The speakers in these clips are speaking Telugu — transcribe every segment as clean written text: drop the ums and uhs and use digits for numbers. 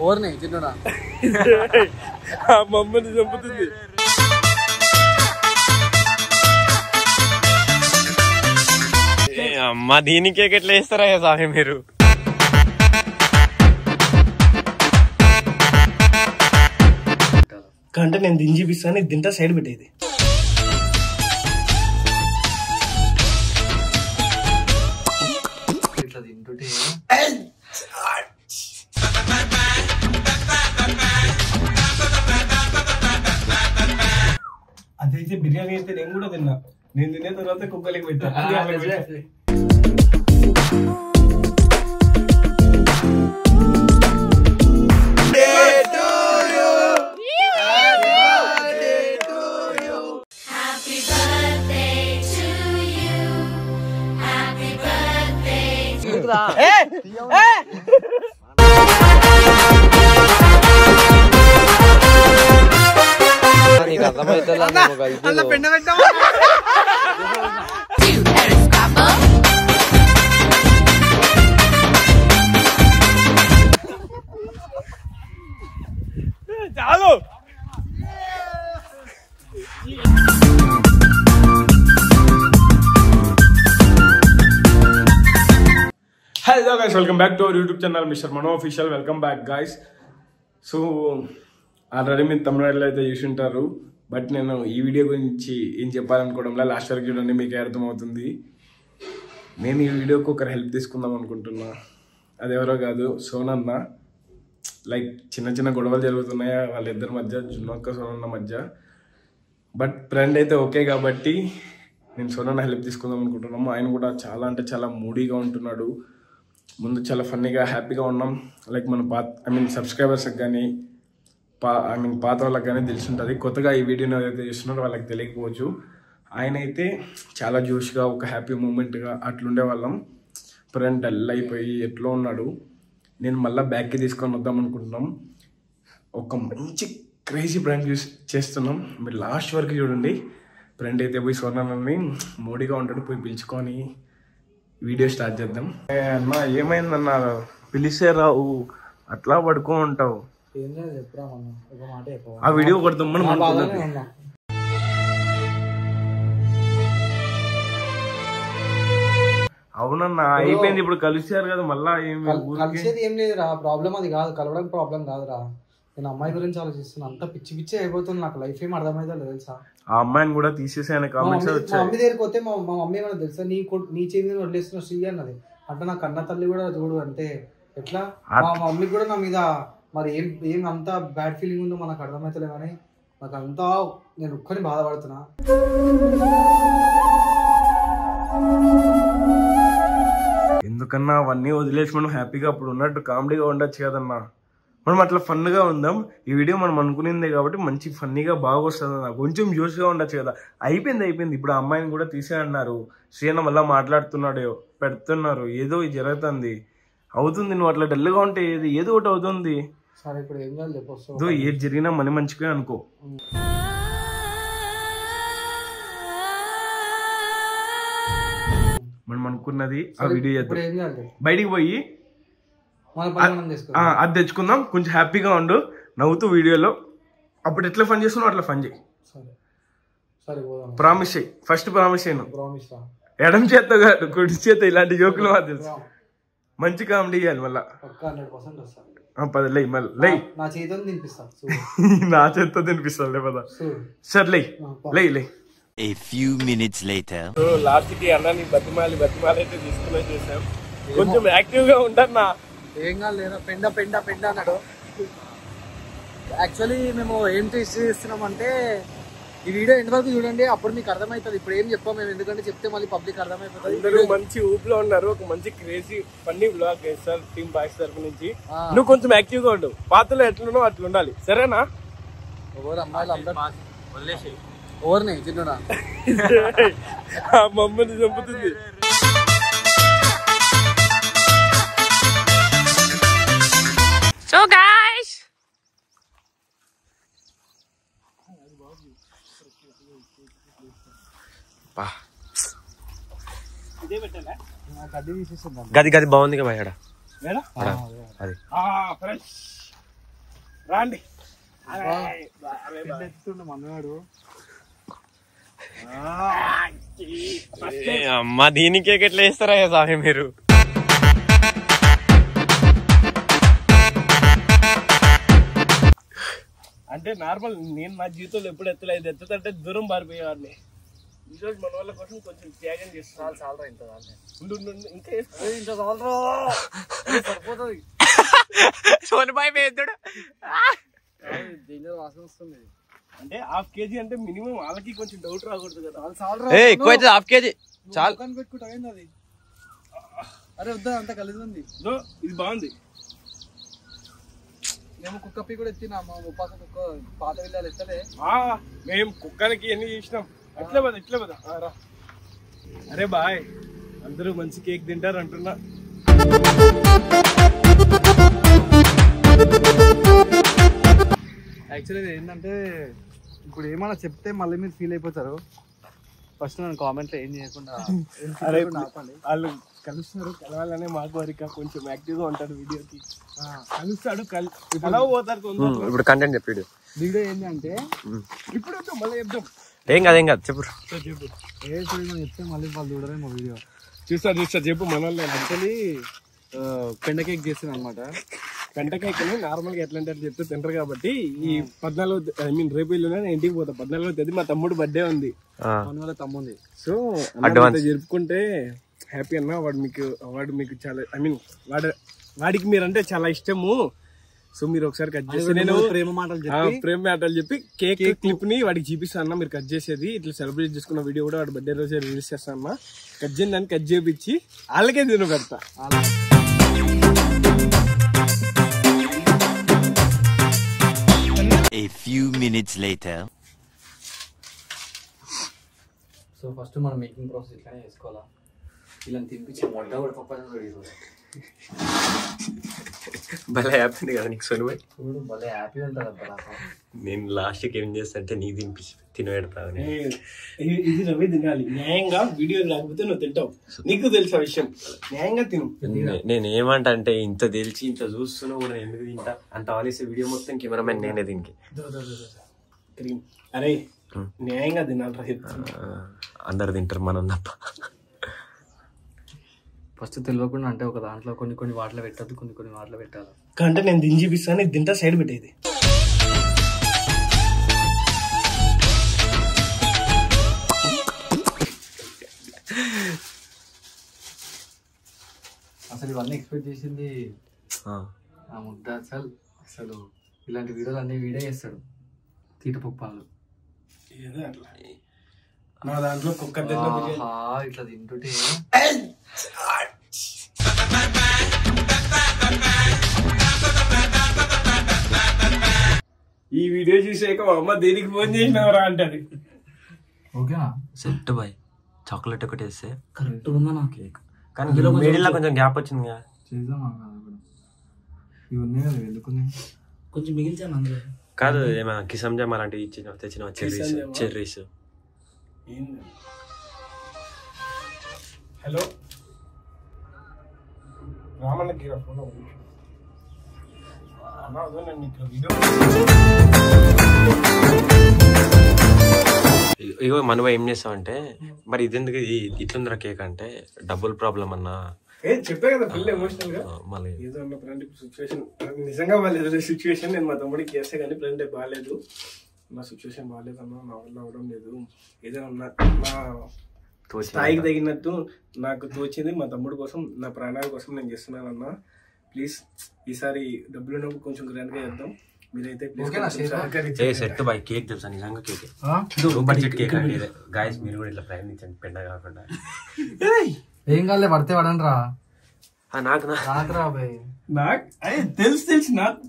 ఓర్ని చిన్నడా మమ్మల్ని చంపుతుంది. అమ్మ దీనికే ఎట్లా వేస్తారా సామి మీరు? అంటే నేను దించి చూపిస్తాను, తింటా సైడ్ పెట్టేది. ఇట్లా తింటుంటే అదైతే బిర్యానీ అయితే నేను కూడా తిన్నా. నేను తిన్న తర్వాత కుక్కలకి పెట్టా. చాలు. Hello guys, welcome back to our YouTube channel mister Mano official. Welcome back guys. So already మీరు తమిళనాడులో అయితే చూసి ఉంటారు, బట్ నేను ఈ వీడియో గురించి ఏం చెప్పాలనుకోవడంలో లాస్ట్ వరకు చూడండి, మీకే అర్థమవుతుంది. నేను ఈ వీడియోకి ఒకరు హెల్ప్ తీసుకుందాం అనుకుంటున్నా. అది ఎవరో కాదు, సోనన్న. లైక్ చిన్న చిన్న గొడవలు జరుగుతున్నాయి వాళ్ళిద్దరి మధ్య, జున్నక్క సోనన్న మధ్య. బట్ ఫ్రెండ్ అయితే ఓకే కాబట్టి నేను సోనన్న హెల్ప్ తీసుకుందాం అనుకుంటున్నాము. ఆయన కూడా చాలా అంటే చాలా మూడీగా ఉంటున్నాడు. ముందు చాలా ఫన్నీగా హ్యాపీగా ఉన్నాం. లైక్ మన సబ్స్క్రైబర్స్కి కానీ పాత వాళ్ళకి కానీ తెలిసి ఉంటుంది. కొత్తగా ఈ వీడియోని ఎవరైతే చూస్తున్నారో వాళ్ళకి తెలియకపోవచ్చు. ఆయన అయితే చాలా జోష్గా ఒక హ్యాపీ మూమెంట్గా అట్లుండే వాళ్ళం. ఫ్రెండ్ డల్ అయిపోయి ఎట్లా ఉన్నాడు. నేను మళ్ళీ బ్యాక్కి తీసుకొని వద్దాం అనుకుంటున్నాం. ఒక మంచి క్రేజీ ప్రాంక్ చేస్తున్నాం. మీరు లాస్ట్ వరకు చూడండి. ఫ్రెండ్ అయితే పోయి సోనన్నని మూడీగా ఉంటాడు, పోయి పిలుచుకొని వీడియో స్టార్ట్ చేద్దాం. అన్న ఏమైందన్నా, పిలిస్తే రావు, అట్లా పడుకో ఉంటావు. ఆ వీడియో కొడతామని అవునన్నా, అయిపోయింది. ఇప్పుడు కలిసారు కదా మళ్ళా. కలిసేది ఏం లేదురా, ప్రాబ్లం అది కాదు, కలవడానికి ప్రాబ్లం కాదురా. నేను అమ్మాయి గురించి ఆలోచిస్తున్నా. అంత పిచ్చి పిచ్చి అయిపోతుంది, నాకు లైఫ్ ఏం అర్థమైతే లేదు తెలుసా. ఆ అమ్మాయిని కూడా తీసేసాను కామెంట్స్ వచ్చాయి. మా మమ్మీ దగ్గరికి పోతే మా మమ్మీ ఏమన్నా తెలుసా, నీ చేతి వదిలేస్తున్న శ్రీ అన్నది. అంటే నా కన్న తల్లి కూడా చూడు అంటే ఎట్లా. మా మమ్మీ కూడా నా మీద మరి ఏం అంత బ్యాడ్ ఫీలింగ్ ఉందో మనకు అర్థమవుతలే. కానీ నాకు అంతా నేను ఒక్కని బాధపడుతున్నా. ఎందుకన్నా అవన్నీ వదిలేసి మనం హ్యాపీగా అప్పుడు ఉన్నట్టు కామెడీగా ఉండొచ్చు కదన్నా. మనం అట్లా ఫన్గా ఉందాం. ఈ వీడియో మనం అనుకునిందే కాబట్టి మంచి ఫన్నీగా బాగా వస్తుంది అన్న. కొంచెం జోష్గా ఉండొచ్చు కదా. అయిపోయింది. ఇప్పుడు ఆ అమ్మాయిని కూడా తీసే అన్నారు. శ్రీయన్న మళ్ళీ మాట్లాడుతున్నాడు, పెడుతున్నారు, ఏదో జరుగుతుంది అవుతుంది. నువ్వు అట్లా డల్గా ఉంటే ఏదో ఒకటి అవుతుంది. సరే ఇప్పుడు ఏం కాదు చెప్పొచ్చు. ఏది జరిగినా మన మంచిగా అనుకో. మనం అనుకున్నది ఆ వీడియో చేద్దాం. బయటికి పోయి అది తెచ్చుకుందాం. కొంచెం హ్యాపీగా ఉండు, నవ్వుతూ వీడియోలో. అప్పుడు ఎట్లా ఫన్ చేస్తున్నావు అట్లా ఫన్ చేయి. ప్రామిస్ చేయి. ఫస్ట్ ప్రామిస్ చేయను. ఎడం చేత కాదు, కుడి చేత. ఇలాంటి జోకులు మాకు తెలుసు. మంచి కామెడీ చేయాలి మళ్ళా. పది మళ్ళీ నా చేతితో తినిపిస్తాను లేపదా. సరే లే. A few minutes later. Last కి అన్నని బతిమాలి అయితే తీసుకునే చేసాం. కొంచెం యాక్టివ్ గా ఉంటాను. ఏం కాదు లేదా, పెండ అన్నాడు. యాక్చువల్లీ మేము ఏం చేస్తున్నాం అంటే, ఈ వీడియో ఎండ్ వరకు చూడండి, అప్పుడు మీకు అర్థమవుతుంది. ఇప్పుడు ఏం చెప్పాం మేము, ఎందుకంటే చెప్తే మళ్ళీ పబ్లిక్ అర్థమైపోతుంది. అందరూ మంచి ఊపులో ఉన్నారు. ఒక మంచి క్రేజీ ఫన్నీ బ్లాగ్ చేస్తారు టీమ్ బాయ్స్ తరఫు నుంచి. నువ్వు కొంచెం యాక్టివ్ గా ఉండు. పాతలో ఎట్లున్నావు అట్లా ఉండాలి, సరేనా? ఎవరు అమ్మాయిలు అందరూ ఓర్ని చిన్నడా మమ్మల్ని చంపుతుంది. So guys, గది బాగుంది కదా. అది ఫ్రెష్ రాండి మనవాడు అమ్మ దీనికే ఎట్లా వేస్తారా స్వామి మీరు? అంటే నార్మల్ నేను నా జీవితంలో ఎప్పుడు ఎత్తలేదు, ఎత్తుతంటే దూరం పారిపోయేవాడిని. ఈరోజు మన వాళ్ళ కోసం కొంచెం త్యాగం చేస్తున్నాను. చాలా ఇంత ఇంకా ఇంత సరిపోతుంది. సోనిబాయి వేద్దుడు వాసన వస్తుంది. అంటే హాఫ్ కేజీ అంటే మినిమం వాళ్ళకి కొంచెం డౌట్ రాకూడదు కదా. ఎక్కువ అయితే హాఫ్ కేజీ చాలు. పెట్టుకుంటా అది. అరే వద్దా అంత కలిసి ఉంది. ఇది బాగుంది. మేము కుక్క పీ కూడా ఎత్తినా, మా ముప్పాక కుక్క పాత విల్లాలు ఎత్తలే. మేము కుక్కలకి ఎన్ని చేసినాం. అట్లే పద ఇట్లే పద రా. అరే బాయ్, అందరూ మంచి కేక్ తింటారు అంటున్నా. యాక్చువల్లీ ఏంటంటే ఇప్పుడు ఏమన్నా చెప్తే మళ్ళీ మీరు ఫీల్ అయిపోతారు. ఫస్ట్ నన్ను కామెంట్లో ఏం చేయకుండా ఆపండి. వాళ్ళు కలుస్తారు, కలవాలనే మాకు వరకు కొంచెం యాక్టివ్గా ఉంటాడు. వీడియోకి కలుస్తాడు, కలవబోతారు. ఇప్పుడు కంటెంట్ చెప్పి వీడియో ఏంటంటే ఇప్పుడు మళ్ళీ చెప్తాం. ఏం కాదు చెప్పు. ఏ మనం చెప్తే మళ్ళీ వాళ్ళు చూడరే మా వీడియో. చూస్తా చెప్పు. మన వాళ్ళు యాక్చువల్లీ పెండ కేక్ చేస్తుంది అనమాట. పెంట కేక్ నార్మల్గా ఎట్లా అంటే చెప్తే తింటారు కాబట్టి ఈ 14 రేపు నేను ఇంటికి పోతా. 14వ తేదీ మా తమ్ముడు బర్త్డే ఉంది. వాళ్ళ తమ్ముంది. సో జరుపుకుంటే హ్యాపీ అన్న. వాడు మీకు చాలా వాడికి మీరంటే చాలా ఇష్టము. సో మీరు ఒకసారి కట్ చేసి నేను ప్రేమ మాటలు చెప్పి కేక్ క్లిప్ ని వాడికి చూపిస్తాను అన్న. మీరు కట్ చేసేది ఇట్లా సెలబ్రేట్ చేసుకున్న వీడియో కూడా వాడి బర్త్డే రోజే రిలీజ్ చేస్తాను అన్న. కట్ చేయండి, దాన్ని కట్ చేయించి వాళ్ళకే తిను పెడతా. A few minutes later. So first మనం మేకింగ్ ప్రాసెస్ ఇట్లానే చేసుకోవాలా. ఇలా తినిపించి మొట్ట కూడా పప్పు భలే హ్యాపీ కదా నీకు సోనిబాయ్? చూడు భలే హ్యాపీ ఉంటుంది అబ్బా. నేను లాస్ట్కి ఏం చేస్తా అంటే నీకు తినిపించి తినబెడతాను. ఇది రవి తినాలి న్యాయంగా. వీడియో లేకపోతే నువ్వు తింటావు. నీకు తెలుసా విషయం, న్యాయంగా తిను. నేను ఏమంటా అంటే ఇంత తెలిసి ఇంత చూస్తున్నా కూడా ఎందుకు తింటా అంత ఆలేసే వీడియో మొత్తం కెమెరామెన్ నేనే దీనికి. అరే న్యాయంగా తినాలి. అందరు తింటారు, మనం తప్ప. ఫస్ట్ తెలియకుండా అంటే ఒక దాంట్లో కొన్ని వాటిలో పెట్టద్దు, కొన్ని వాటిలో పెట్టాలి. అంటే నేను దించి చూపిస్తాను, తింటా సైడ్ పెట్టేది. అసలు ఇవన్నీ ఎక్స్పెక్ట్ చేసింది ఆ ముద్ద. అసలు ఇలాంటి వీడియోలు అన్ని వీడియో చేస్తాడు తీటపప్పు పనులు. నా దాంట్లో కుక్క ఇట్లా తింటుంటే ఈ వీడియో చూసాక మా అమ్మ దేనికి ఫోన్ చేసినవరా అంటది. ఓకేనా సెట్ బాయ్. చాక్లెట్ ఒకటి వేస్తే కరెక్ట్ ఉందా నా కేక్? కానీ మిడిల్లో కొంచెం గ్యాప్ వచ్చింది కదా. చేద్దాం ఇవి ఉన్నాయి కదా ఎందుకున్నాయి, కొంచెం మిగిల్చాను అందులో. కాదు ఏమైనా కిసం జామ్ అలాంటివి తెచ్చిన చెర్రీస్. హలో రామన్నకి ఫోన్ ఇగో మనవ ఏం చేస్తామంటే మరి ఇదెందుకు ఇట్లుందిరా కేక్ అంటే డబ్బుల్ ప్రాబ్లం అన్నా చెప్పే కదా ఫుల్ ఎమోషనల్ గా. మళ్ళీ ఏదో ఉన్న ప్రజెంట్ సిచ్యువేషన్ నిజంగా బాగాలేదు. సిచ్యువేషన్ నేను మా తమ్ముడికి చేస్తే కానీ ప్రజెంట్ బాగాలేదు. నా సిచ్యువేషన్ బాగాలేదు అన్న, నా వల్ల అవడం లేదు. ఏదైనా నా స్థాయికి తగినట్టు నాకు తోచింది మా తమ్ముడు కోసం, నా ప్రాణాల కోసం నేను చేస్తున్నాను అన్న. ప్లీజ్ ఈసారి డబ్బులు ఉన్నప్పుడు కొంచెం గ్రాండ్ గా చేద్దాం. మీరైతే సెట్ బై. కేక్ తెలుసా నిజంగా? కేక్ బడ్జెట్ కేక్ అంటే గాయస్ మీరు కూడా ఇట్లా ప్రయత్నించండి పెండ కాకుండా. ఏం కాలే పడితే పడండి రా. నాకు రా బాయ్, నాకు అదే తెలుసు నాకు.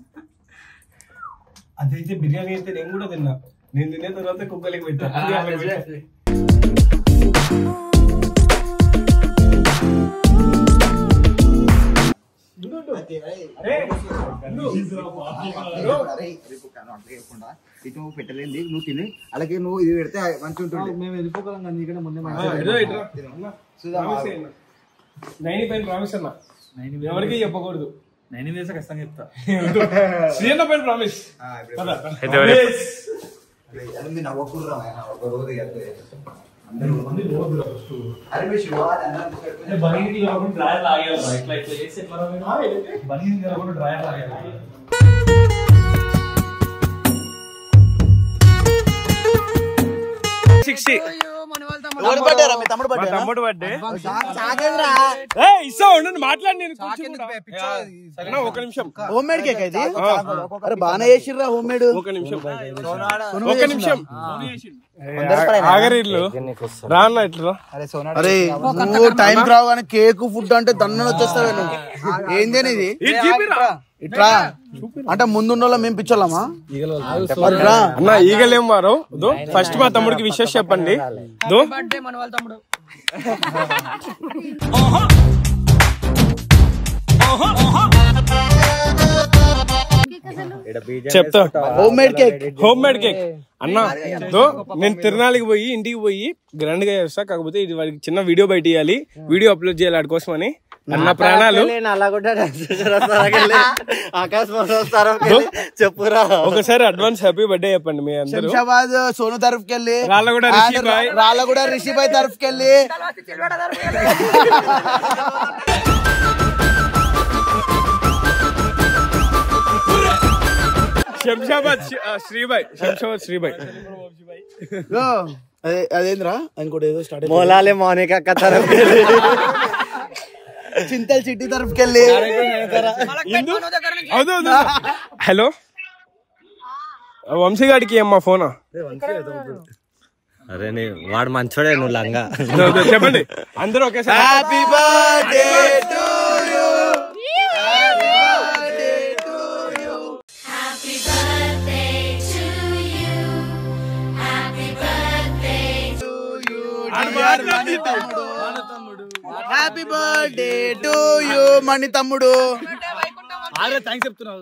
అదైతే బిర్యానీ అయితే నేను కూడా తిన్నా. నేను తిన్న తర్వాత కుక్కలకి పెట్టా. నువ్వు పెట్టలేదు, నువ్వు తిని అలాగే నువ్వు ఇది పెడితే మంచిగా ఉంటుంది. మేము వెళ్ళిపోగలం కదా నీకంటే ముందే. ప్రామిస్ అన్న, ఎవరికి చెప్పకూడదు. నేను చేసా ఖచ్చితంగా చెప్తా. శ్రీయన్న పైన ప్రామిస్. తమ్ముడు బర్త్డే మాట్లాడి నేను ఒక నిమిషం. హోమ్ మేడ్ కేక్ అయితే అరే బాగానే చేసిర్రా హోమ్ మేడ్. ఒక నిమిషం ఆగరిల్లు రాన్న ఇట్లా. అరే నువ్వు టైం రావు కానీ కేక్ ఫుడ్ అంటే దన్న వచ్చేస్తావే నువ్వు. ఏంది అనేది ఇట్లా అంటే ముందున్న మేము పిచ్చోళ్ళమా అన్న ఈగలేం వారు. ఫస్ట్ మా తమ్ముడికి విషెస్ చెప్పండి. చెప్తా. హోమ్ మేడ్ కేక్ అన్న నేను తిరునాళ్ళకి పోయి ఇంటికి పోయి గ్రాండ్ గా చేస్తా. కాకపోతే ఇది వాడికి చిన్న వీడియో బయట ఇవ్వాలి, వీడియో అప్లోడ్ చేయాలి వాడి కోసం అని. అన్న ప్రాణాలు చెప్పురా. ఒకసారి అడ్వాన్స్ హ్యాపీ బర్త్డే చెప్పండి మీ అందరూ. శంషాబాద్ సోను తరఫుకెళ్ళి, రాళ్ళగూడ రిషిభాయ్ తరఫుకెళ్ళి, శంషాబాద్ శ్రీభాయ్. అదేంద్రా ఇంకోటి ఏదో స్టార్ట్ మోలాలే మౌనిక తరఫుకెళ్ళి, చింతల్ చిట్టి తరఫుకెళ్ళి. హలో వంశీగాడికి అమ్మా ఫోనా? అరే వాడు మంచోడే, నువ్వు లంగా. చెప్పండి అందరూ ఒకేసారి. Happy birthday to you, happy birthday to you Mani తమ్ముడు. థ్యాంక్స్ చెప్తున్నావు.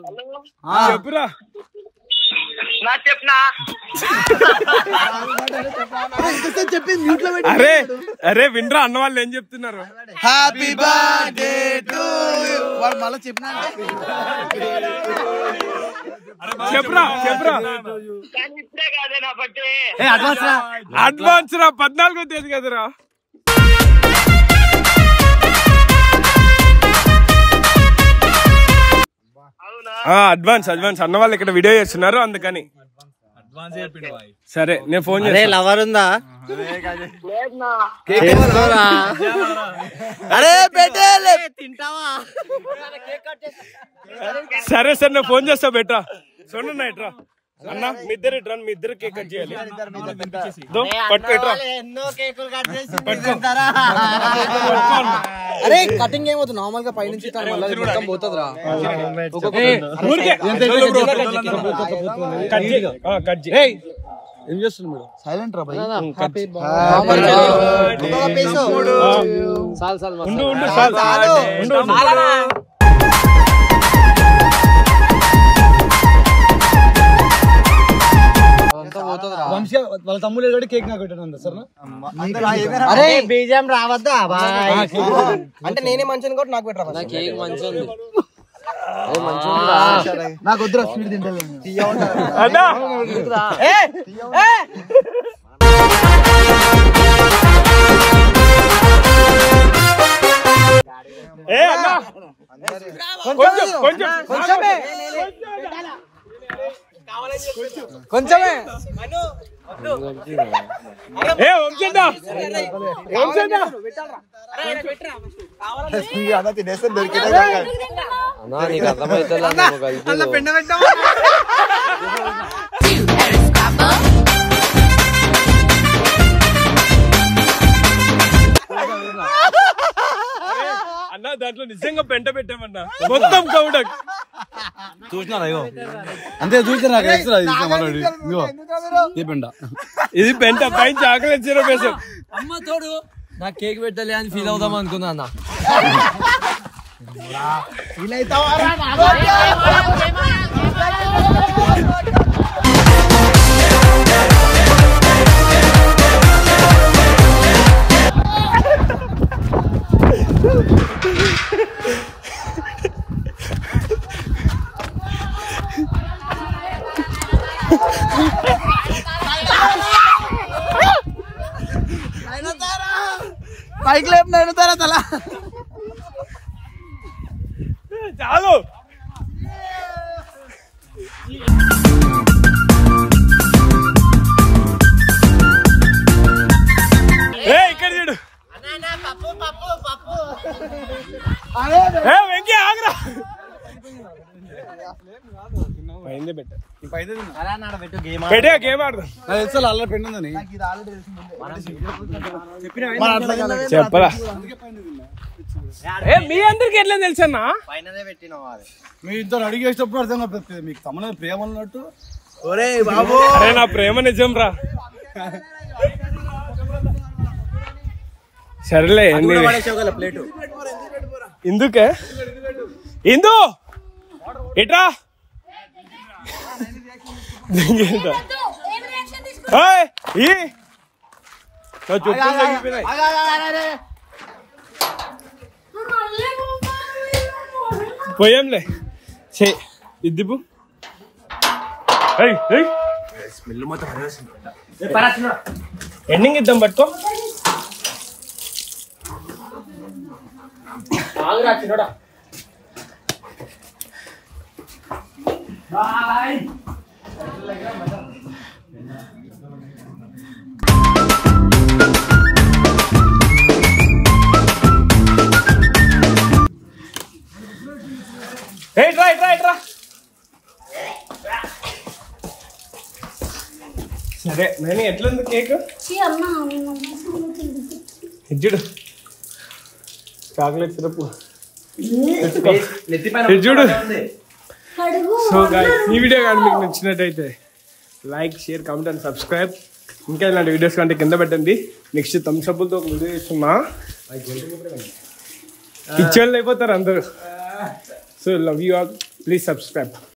చెప్పురా. అరే అరే వినరా అన్న వాళ్ళు ఏం చెప్తున్నారు? Happy birthday to you. వాడు మళ్ళీ చెప్పినా చెప్పురా. అడ్వాన్స్ రా 14వ తేదీ కదరా. అడ్వాన్స్ అన్న వాళ్ళు ఇక్కడ వీడియో చేస్తున్నారు అందుకని. సరే నేను ఫోన్ చేస్తాను. లవర్ ఉందా? అరే పెట్టే తింటావా? సరే సార్ నేను ఫోన్ చేస్తా బెట్రా. సోనన్నా ఇట్రా అన్న, మీ ఇద్దరు ఇట్రా, మీ ఇద్దరు కేక్ కట్ చేయాలి. ఎన్నో కేకులు కట్ చేసి అరే కటింగ్ ఏమవుతుంది నార్మల్ గా పైనుంచి పోతుంది రా. ఏం చేస్తుంది మేడం? సైలెంట్ రా భయ్. వాళ్ళ తమ్ముడు కేక్ నాకు పెట్టాను సార్. అరే బీజం రావద్దా అంటే నేనే మంచి కూడా నాకు పెట్టరా. కేక్ మంచి నాకు వద్దురా స్వీట్ తింటాను. కొంచెమే తినేస్తే దొరికిన నీకు అర్థమైతే అన్నా దాంట్లో నిజంగా పెంట పెట్టామన్నా మొత్తం కౌడక్ చూసినా అంతే చూసినా ఇది పెంట పైన చాక్లెట్ సిరప్ వేసాం. అమ్మ తోడు నాకు కేక్ పెట్టలే అని ఫీల్ అవుదాం అనుకున్నా అన్న. పైకి లేపు నడుతారా తల చాలు ఇక్కడ చూడు వెంకీ ఆగ్రా పైందే పెట్టే గేమ్ ఆడదాం చెప్పరా మీ అందరికి ఎట్లా తెలుసన్నా మీ ఇద్దరు అడిగేటప్పుడు అర్థం కాదు మీకు తమన ప్రేమ ఉన్నట్టు ఒరే బాబు అరే నా ప్రేమ నిజం రా సరేలే ఇందుకే ఇందు ఎట్రా పోయాంలే ఇద్దిపు ఎండింగ్ ఇద్దాం పట్టుకో రా సరే నేను ఎట్లుంది కేక్ చూడు చాక్లెట్ సిరప్ చూడు సో గైస్ ఈ వీడియో కానీ మీకు నచ్చినట్టయితే like share comment and subscribe ఇంకా ఇలాంటి వీడియోస్ కంటే కింద పెట్టండి నెక్స్ట్ థమ్స్ అప్లతో ఒక వీడియో చేస్తున్నా పిక్చర్లు అయిపోతారు అందరూ so love you all please subscribe